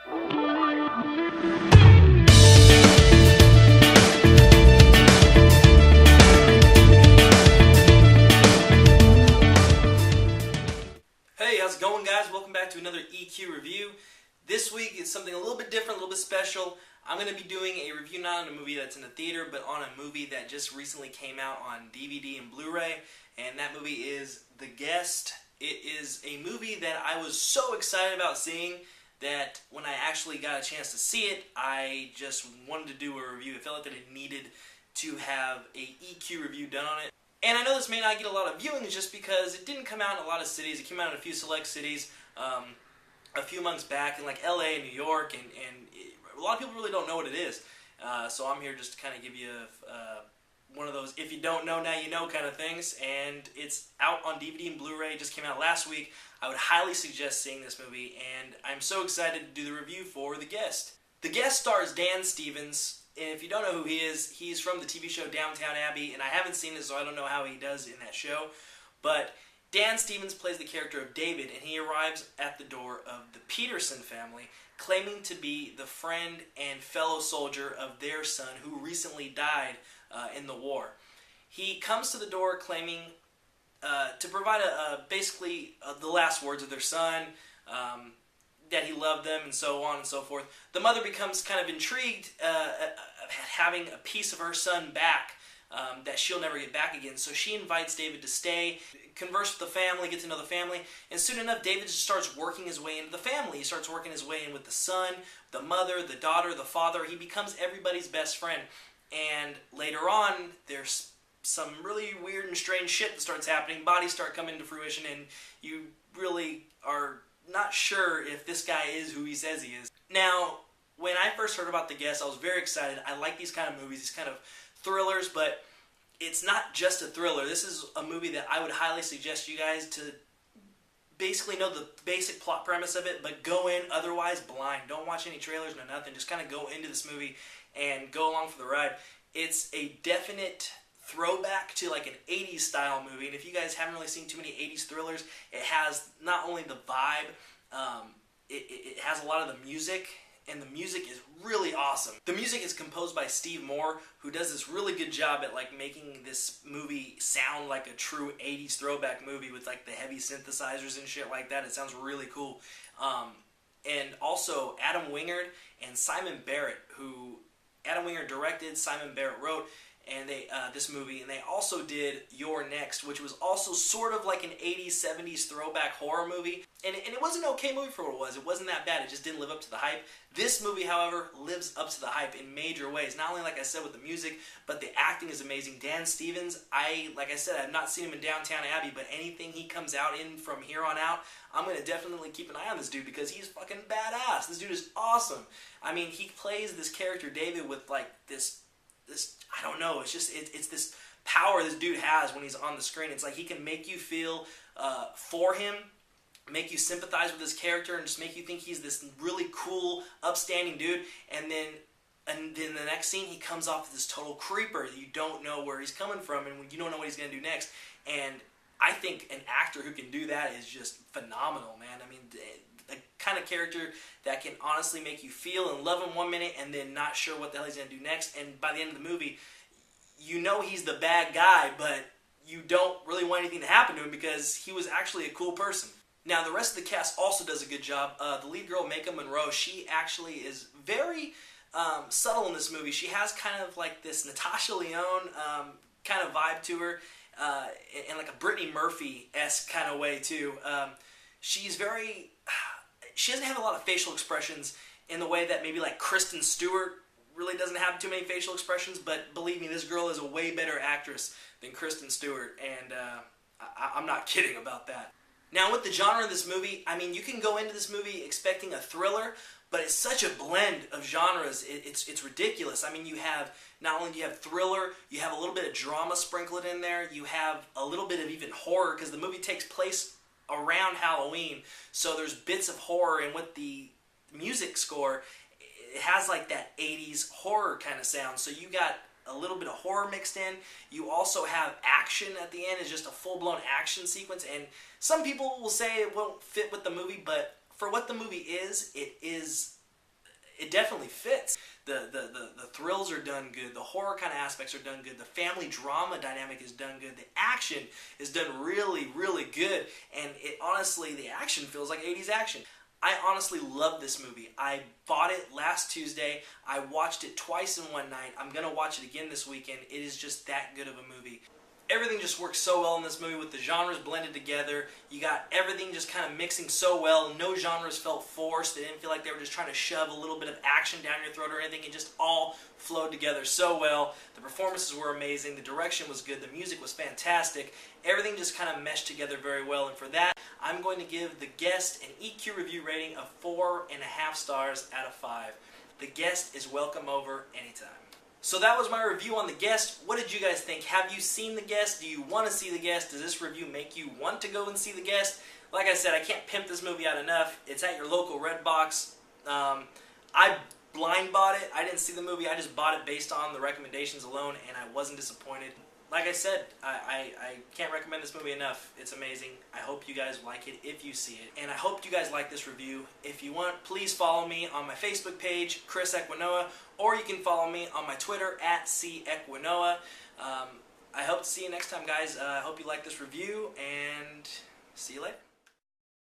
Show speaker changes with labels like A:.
A: Hey, how's it going, guys? Welcome back to another EQ review. This week is something a little bit different, a little bit special. I'm going to be doing a review not on a movie that's in the theater, but on a movie that just recently came out on DVD and Blu-ray, and that movie is The Guest. It is a movie that I was so excited about seeing that when I actually got a chance to see it, I just wanted to do a review. I felt like that it needed to have a EQ review done on it. And I know this may not get a lot of viewings just because it didn't come out in a lot of cities. It came out in a few select cities a few months back in like LA and New York, and a lot of people really don't know what it is. So I'm here just to kind of give you one of those if you don't know, now you know kind of things. And it's out on DVD and Blu-ray. It just came out last week. I would highly suggest seeing this movie, and I'm so excited to do the review for The Guest. The Guest stars Dan Stevens. And if you don't know who he is, he's from the TV show Downtown Abbey, and I haven't seen it, so I don't know how he does in that show. But Dan Stevens plays the character of David, and he arrives at the door of the Peterson family, claiming to be the friend and fellow soldier of their son who recently died in the war. He comes to the door claiming to provide basically the last words of their son, that he loved them, and so on and so forth. The mother becomes kind of intrigued of having a piece of her son back that she'll never get back again. So she invites David to stay, converse with the family, get to know the family, and soon enough David just starts working his way into the family. He starts working his way in with the son, the mother, the daughter, the father. He becomes everybody's best friend. And later on, there's some really weird and strange shit that starts happening. Bodies start coming to fruition, and you really are not sure if this guy is who he says he is. Now, when I first heard about The Guest, I was very excited. I like these kind of movies, these kind of thrillers, but it's not just a thriller. This is a movie that I would highly suggest you guys to basically know the basic plot premise of it, but go in otherwise blind. Don't watch any trailers, no nothing. Just kind of go into this movie and go along for the ride. It's a definite throwback to like an 80s style movie, and if you guys haven't really seen too many 80s thrillers, it has not only the vibe, it has a lot of the music, and the music is really awesome. The music is composed by Steve Moore, who does this really good job at like making this movie sound like a true 80s throwback movie with like the heavy synthesizers and shit like that. It sounds really cool. And also Adam Wingard and Simon Barrett, who Adam Wingard directed, Simon Barrett wrote, and this movie, and they also did You're Next, which was also sort of like an 80s, 70s throwback horror movie, and it was an okay movie for what it was. It wasn't that bad. It just didn't live up to the hype. This movie, however, lives up to the hype in major ways. Not only, like I said, with the music, but the acting is amazing. Dan Stevens, like I said, I've not seen him in Downtown Abbey, but anything he comes out in from here on out, I'm going to definitely keep an eye on this dude because he's fucking badass. This dude is awesome. I mean, he plays this character, David, with like this I don't know, it's just, it's this power this dude has when he's on the screen. It's like he can make you feel for him, make you sympathize with his character, and just make you think he's this really cool, upstanding dude, and then the next scene he comes off as this total creeper. You don't know where he's coming from, and you don't know what he's going to do next. And I think an actor who can do that is just phenomenal, man. I mean, the kind of character that can honestly make you feel and love him one minute and then not sure what the hell he's going to do next, and by the end of the movie, you know he's the bad guy, but you don't really want anything to happen to him because he was actually a cool person. Now, the rest of the cast also does a good job. The lead girl, Maika Monroe, she actually is very subtle in this movie. She has kind of like this Natasha Lyonne kind of vibe to her, in like a Brittany Murphy-esque kind of way too. She doesn't have a lot of facial expressions in the way that maybe like Kristen Stewart really doesn't have too many facial expressions, but believe me, this girl is a way better actress than Kristen Stewart, and I'm not kidding about that. Now, with the genre of this movie, I mean, you can go into this movie expecting a thriller, but it's such a blend of genres, it's ridiculous. I mean, not only do you have thriller, you have a little bit of drama sprinkled in there, you have a little bit of even horror, because the movie takes place around Halloween, so there's bits of horror, and with the music score, it has like that 80s horror kind of sound, so you got a little bit of horror mixed in. You also have action at the end. It's just a full-blown action sequence, and some people will say it won't fit with the movie, but for what the movie is, it is it definitely fits. The thrills are done good. The horror kind of aspects are done good. The family drama dynamic is done good. The action is done really, really good. And it honestly, the action feels like 80s action. I honestly love this movie. I bought it last Tuesday. I watched it twice in one night. I'm going to watch it again this weekend. It is just that good of a movie. Everything just works so well in this movie with the genres blended together. You got everything just kind of mixing so well. No genres felt forced. They didn't feel like they were just trying to shove a little bit of action down your throat or anything. It just all flowed together so well. The performances were amazing. The direction was good. The music was fantastic. Everything just kind of meshed together very well. And for that, I'm going to give The Guest an EQ review rating of 4.5 stars out of 5. The Guest is welcome over anytime. So that was my review on The Guest. What did you guys think? Have you seen The Guest? Do you want to see The Guest? Does this review make you want to go and see The Guest? Like I said, I can't pimp this movie out enough. It's at your local Redbox. I blind bought it. I didn't see the movie. I just bought it based on the recommendations alone, and I wasn't disappointed. Like I said, I can't recommend this movie enough. It's amazing. I hope you guys like it if you see it. And I hope you guys like this review. If you want, please follow me on my Facebook page, Chris Equinoa, or you can follow me on my Twitter, @CEquinoa. I hope to see you next time, guys. I hope you like this review, and see you later.